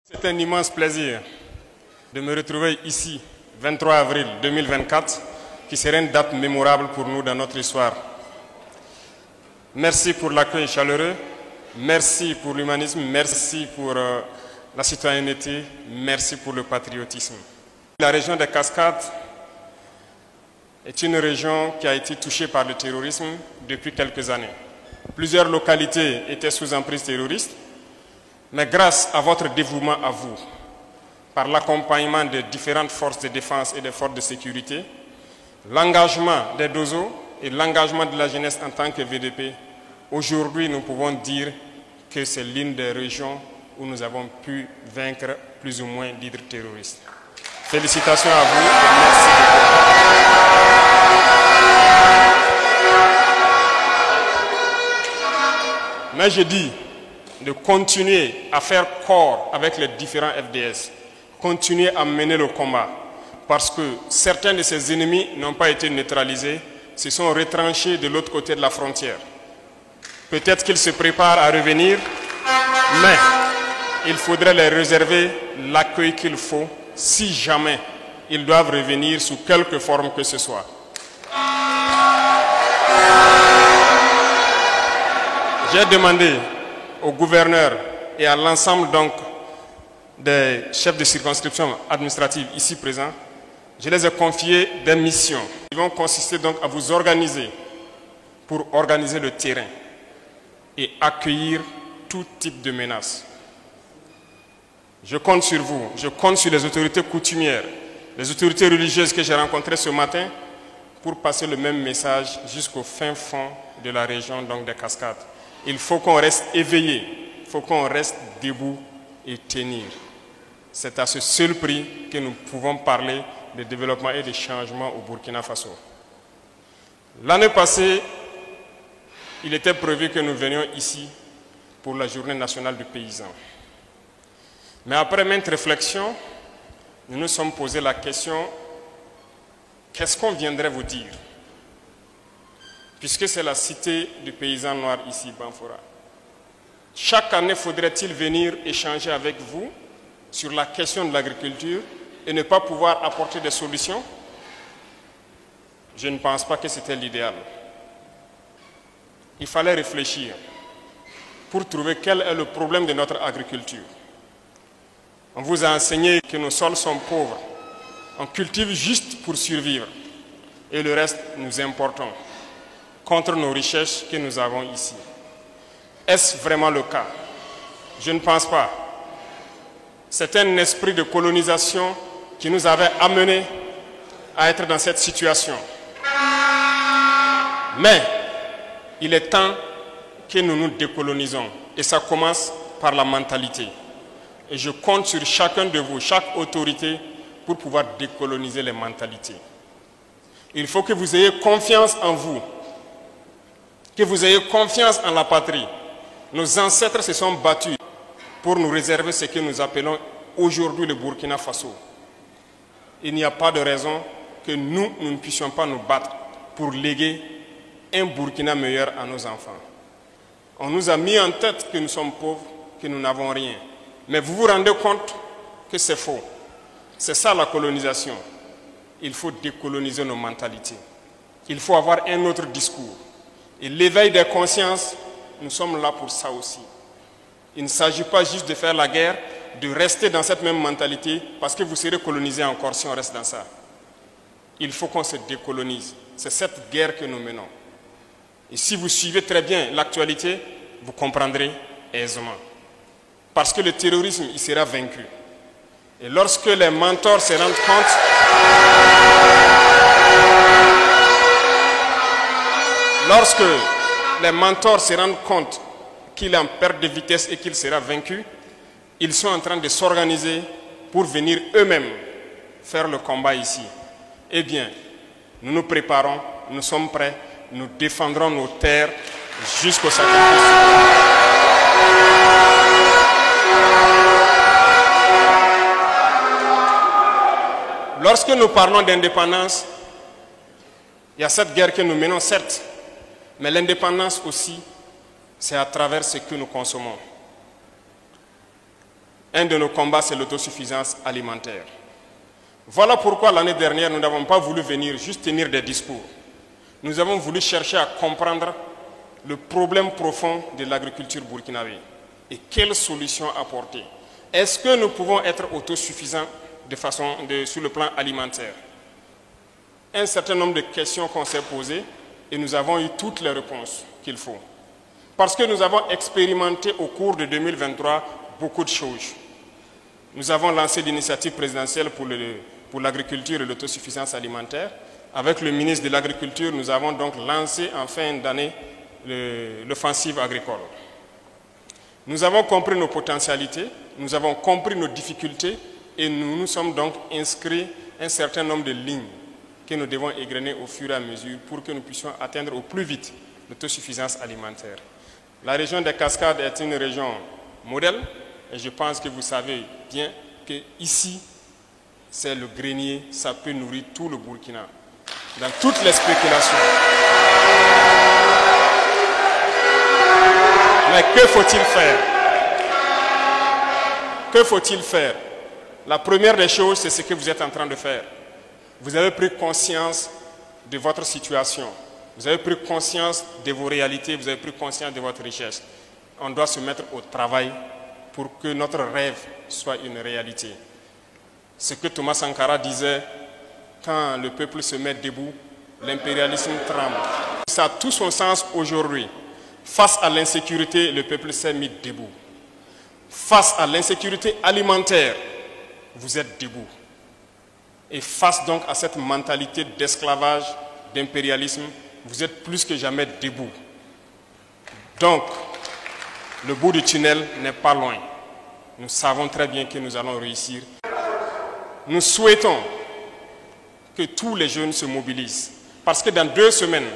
C'est un immense plaisir de me retrouver ici, 23 avril 2024, qui sera une date mémorable pour nous dans notre histoire. Merci pour l'accueil chaleureux, merci pour l'humanisme, merci pour la citoyenneté, merci pour le patriotisme. La région des Cascades est une région qui a été touchée par le terrorisme depuis quelques années. Plusieurs localités étaient sous emprise terroriste, mais grâce à votre dévouement à vous, par l'accompagnement des différentes forces de défense et des forces de sécurité, l'engagement des DOSO et l'engagement de la jeunesse en tant que VDP, aujourd'hui nous pouvons dire que c'est l'une des régions où nous avons pu vaincre plus ou moins l'hydre terroriste. Félicitations à vous et merci beaucoup. Mais je dis de continuer à faire corps avec les différents FDS, continuer à mener le combat, parce que certains de ces ennemis n'ont pas été neutralisés, se sont retranchés de l'autre côté de la frontière. Peut-être qu'ils se préparent à revenir, mais il faudrait leur réserver l'accueil qu'il faut si jamais ils doivent revenir sous quelque forme que ce soit. J'ai demandé au gouverneur et à l'ensemble donc des chefs de circonscription administrative ici présents, je les ai confié des missions qui vont consister donc à vous organiser pour organiser le terrain et accueillir tout type de menaces. Je compte sur vous, je compte sur les autorités coutumières, les autorités religieuses que j'ai rencontrées ce matin pour passer le même message jusqu'au fin fond de la région donc des Cascades. Il faut qu'on reste éveillé, il faut qu'on reste debout et tenir. C'est à ce seul prix que nous pouvons parler de développement et de changement au Burkina Faso. L'année passée, il était prévu que nous venions ici pour la journée nationale du paysan. Mais après maintes réflexions, nous nous sommes posé la question, qu'est-ce qu'on viendrait vous dire? Puisque c'est la cité du paysan noir ici, Banfora. Chaque année, faudrait-il venir échanger avec vous sur la question de l'agriculture et ne pas pouvoir apporter des solutions? Je ne pense pas que c'était l'idéal. Il fallait réfléchir pour trouver quel est le problème de notre agriculture. On vous a enseigné que nos sols sont pauvres. On cultive juste pour survivre. Et le reste, nous importons contre nos richesses que nous avons ici. Est-ce vraiment le cas? Je ne pense pas. C'est un esprit de colonisation qui nous avait amenés à être dans cette situation. Mais il est temps que nous nous décolonisons. Et ça commence par la mentalité. Et je compte sur chacun de vous, chaque autorité, pour pouvoir décoloniser les mentalités. Il faut que vous ayez confiance en vous, que vous ayez confiance en la patrie. Nos ancêtres se sont battus pour nous réserver ce que nous appelons aujourd'hui le Burkina Faso. Il n'y a pas de raison que nous ne puissions pas nous battre pour léguer un Burkina meilleur à nos enfants. On nous a mis en tête que nous sommes pauvres, que nous n'avons rien. Mais vous vous rendez compte que c'est faux. C'est ça la colonisation. Il faut décoloniser nos mentalités. Il faut avoir un autre discours. Et l'éveil des consciences, nous sommes là pour ça aussi. Il ne s'agit pas juste de faire la guerre, de rester dans cette même mentalité, parce que vous serez colonisés encore si on reste dans ça. Il faut qu'on se décolonise. C'est cette guerre que nous menons. Et si vous suivez très bien l'actualité, vous comprendrez aisément. Parce que le terrorisme, il sera vaincu. Et lorsque les mentors se rendent compte qu'il est en perte de vitesse et qu'il sera vaincu, ils sont en train de s'organiser pour venir eux-mêmes faire le combat ici. Eh bien, nous nous préparons, nous sommes prêts, nous défendrons nos terres jusqu'au sacrifice. Lorsque nous parlons d'indépendance, il y a cette guerre que nous menons, certes, mais l'indépendance aussi, c'est à travers ce que nous consommons. Un de nos combats, c'est l'autosuffisance alimentaire. Voilà pourquoi l'année dernière, nous n'avons pas voulu venir juste tenir des discours. Nous avons voulu chercher à comprendre le problème profond de l'agriculture burkinabé et quelles solutions apporter. Est-ce que nous pouvons être autosuffisants sur le plan alimentaire? Un certain nombre de questions qu'on s'est posées et nous avons eu toutes les réponses qu'il faut. Parce que nous avons expérimenté au cours de 2023 beaucoup de choses. Nous avons lancé l'initiative présidentielle pour l'agriculture et l'autosuffisance alimentaire. Avec le ministre de l'Agriculture, nous avons donc lancé en fin d'année l'offensive agricole. Nous avons compris nos potentialités, nous avons compris nos difficultés et nous nous sommes donc inscrits un certain nombre de lignes que nous devons égrener au fur et à mesure pour que nous puissions atteindre au plus vite l'autosuffisance alimentaire. La région des Cascades est une région modèle et je pense que vous savez bien qu'ici, c'est le grenier, ça peut nourrir tout le Burkina. Dans toutes les spéculations. Mais que faut-il faire? Que faut-il faire? La première des choses, c'est ce que vous êtes en train de faire. Vous avez pris conscience de votre situation. Vous avez pris conscience de vos réalités, vous avez pris conscience de votre richesse. On doit se mettre au travail pour que notre rêve soit une réalité. Ce que Thomas Sankara disait, quand le peuple se met debout, l'impérialisme tremble. Ça a tout son sens aujourd'hui. Face à l'insécurité, le peuple s'est mis debout. Face à l'insécurité alimentaire, vous êtes debout. Et face donc à cette mentalité d'esclavage, d'impérialisme, vous êtes plus que jamais debout. Donc, le bout du tunnel n'est pas loin. Nous savons très bien que nous allons réussir. Nous souhaitons que tous les jeunes se mobilisent. Parce que dans 2 semaines,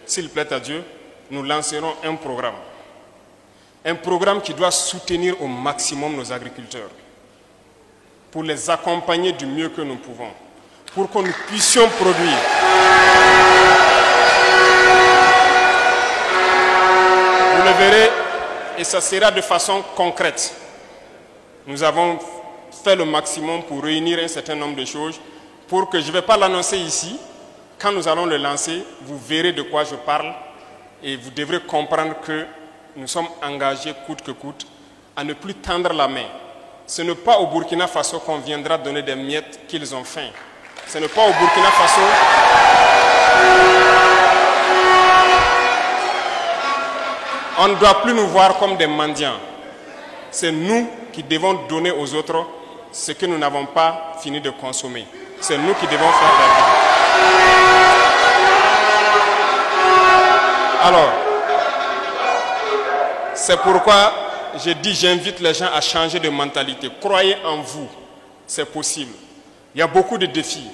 s'il plaît à Dieu, nous lancerons un programme. Un programme qui doit soutenir au maximum nos agriculteurs. Pour les accompagner du mieux que nous pouvons. Pour que nous puissions produire. Vous le verrez, et ça sera de façon concrète. Nous avons fait le maximum pour réunir un certain nombre de choses pour que je ne vais pas l'annoncer ici. Quand nous allons le lancer, vous verrez de quoi je parle et vous devrez comprendre que nous sommes engagés coûte que coûte à ne plus tendre la main. Ce n'est pas au Burkina Faso qu'on viendra donner des miettes qu'ils ont faim. Ce n'est pas au Burkina Faso on ne doit plus nous voir comme des mendiants. C'est nous qui devons donner aux autres ce que nous n'avons pas fini de consommer. C'est nous qui devons faire la vie. Alors, c'est pourquoi je dis, j'invite les gens à changer de mentalité. Croyez en vous, c'est possible. Il y a beaucoup de défis.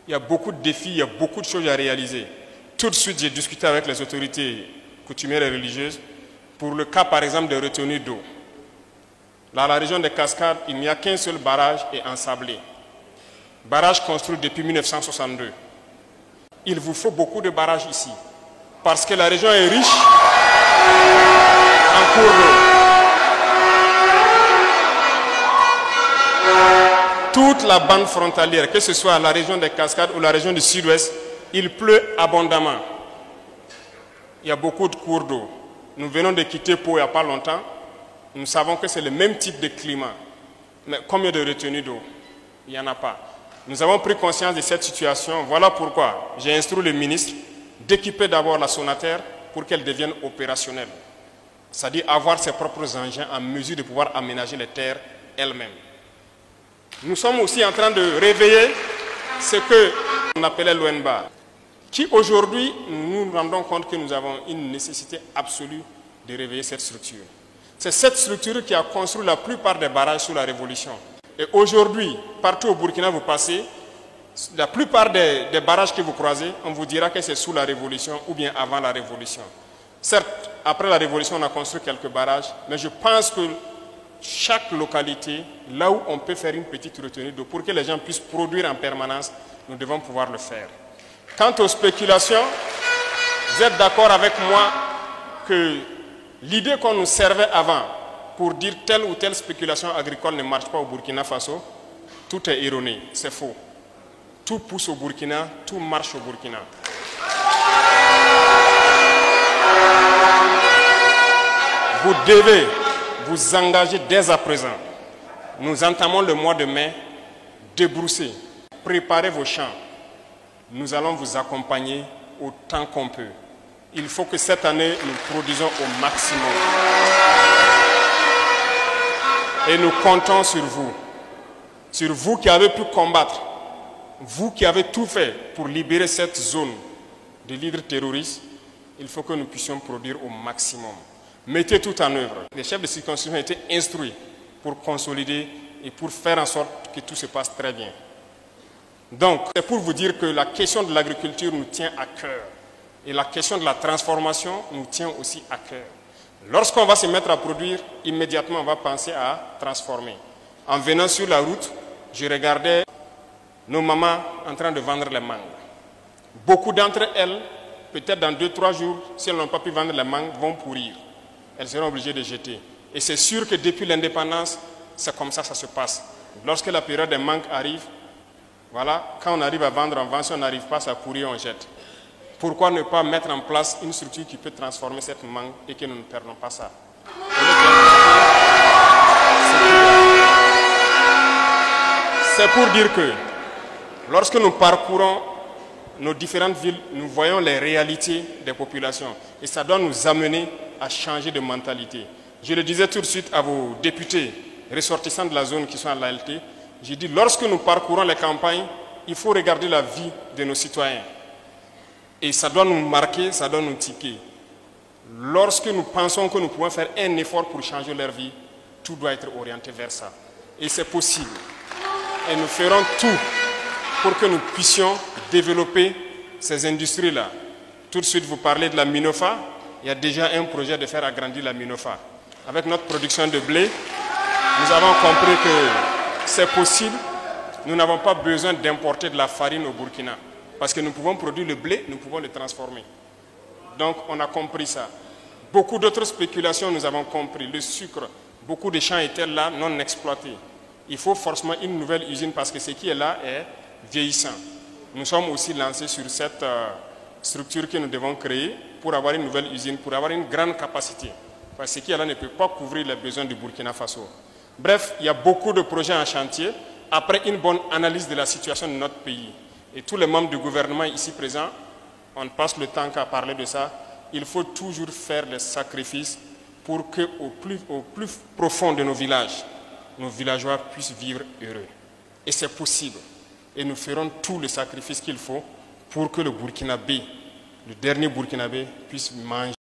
Il y a beaucoup de défis, il y a beaucoup de choses à réaliser. Tout de suite, j'ai discuté avec les autorités coutumières et religieuses pour le cas, par exemple, des retenues d'eau. Dans la région des Cascades, il n'y a qu'un seul barrage et ensablé. Barrage construit depuis 1962. Il vous faut beaucoup de barrages ici. Parce que la région est riche en cours d'eau. Toute la bande frontalière, que ce soit la région des Cascades ou la région du Sud-Ouest, il pleut abondamment. Il y a beaucoup de cours d'eau. Nous venons de quitter Pau il n'y a pas longtemps. Nous savons que c'est le même type de climat. Mais combien de retenues d'eau? Il n'y en a pas. Nous avons pris conscience de cette situation. Voilà pourquoi j'ai instruit le ministre d'équiper d'abord la Sonaterre pour qu'elle devienne opérationnelle. C'est-à-dire avoir ses propres engins en mesure de pouvoir aménager les terres elles-mêmes. Nous sommes aussi en train de réveiller ce qu'on appelait l'ONBA, qui aujourd'hui, nous nous rendons compte que nous avons une nécessité absolue de réveiller cette structure. C'est cette structure qui a construit la plupart des barrages sous la Révolution. Et aujourd'hui, partout au Burkina, vous passez, la plupart des barrages que vous croisez, on vous dira que c'est sous la Révolution ou bien avant la Révolution. Certes, après la Révolution, on a construit quelques barrages, mais je pense que chaque localité, là où on peut faire une petite retenue d'eau pour que les gens puissent produire en permanence, nous devons pouvoir le faire. Quant aux spéculations, vous êtes d'accord avec moi que l'idée qu'on nous servait avant pour dire telle ou telle spéculation agricole ne marche pas au Burkina Faso, tout est erroné, c'est faux. Tout pousse au Burkina, tout marche au Burkina. Vous devez vous engager dès à présent. Nous entamons le mois de mai, débrousser, préparez vos champs. Nous allons vous accompagner autant qu'on peut. Il faut que cette année, nous produisons au maximum. Et nous comptons sur vous qui avez pu combattre, vous qui avez tout fait pour libérer cette zone de leaders terroristes. Il faut que nous puissions produire au maximum. Mettez tout en œuvre. Les chefs de circonscription ont été instruits pour consolider et pour faire en sorte que tout se passe très bien. Donc, c'est pour vous dire que la question de l'agriculture nous tient à cœur. Et la question de la transformation nous tient aussi à cœur. Lorsqu'on va se mettre à produire, immédiatement on va penser à transformer. En venant sur la route, je regardais nos mamans en train de vendre les mangues. Beaucoup d'entre elles, peut-être dans 2-3 jours, si elles n'ont pas pu vendre les mangues, vont pourrir. Elles seront obligées de jeter. Et c'est sûr que depuis l'indépendance, c'est comme ça que ça se passe. Lorsque la période des mangues arrive, voilà, quand on arrive à vendre, on vend. Si on n'arrive pas, ça pourrit, on jette. Pourquoi ne pas mettre en place une structure qui peut transformer cette mangue et que nous ne perdons pas ça? C'est pour dire que lorsque nous parcourons nos différentes villes, nous voyons les réalités des populations. Et ça doit nous amener à changer de mentalité. Je le disais tout de suite à vos députés ressortissants de la zone qui sont à l'ALT. J'ai dit, lorsque nous parcourons les campagnes, il faut regarder la vie de nos citoyens. Et ça doit nous marquer, ça doit nous tiquer. Lorsque nous pensons que nous pouvons faire un effort pour changer leur vie, tout doit être orienté vers ça. Et c'est possible. Et nous ferons tout pour que nous puissions développer ces industries-là. Tout de suite, vous parlez de la Minofa. Il y a déjà un projet de faire agrandir la Minofa. Avec notre production de blé, nous avons compris que c'est possible. Nous n'avons pas besoin d'importer de la farine au Burkina. Parce que nous pouvons produire le blé, nous pouvons le transformer. Donc on a compris ça. Beaucoup d'autres spéculations, nous avons compris. Le sucre, beaucoup de champs étaient là, non exploités. Il faut forcément une nouvelle usine parce que ce qui est là est vieillissant. Nous sommes aussi lancés sur cette structure que nous devons créer pour avoir une nouvelle usine, pour avoir une grande capacité. Parce que ce qui est là ne peut pas couvrir les besoins du Burkina Faso. Bref, il y a beaucoup de projets en chantier après une bonne analyse de la situation de notre pays. Et tous les membres du gouvernement ici présents, on passe le temps qu'à parler de ça. Il faut toujours faire les sacrifices pour qu'au plus profond de nos villageois puissent vivre heureux. Et c'est possible. Et nous ferons tout le sacrifice qu'il faut pour que le Burkinabé, le dernier Burkinabé, puisse manger.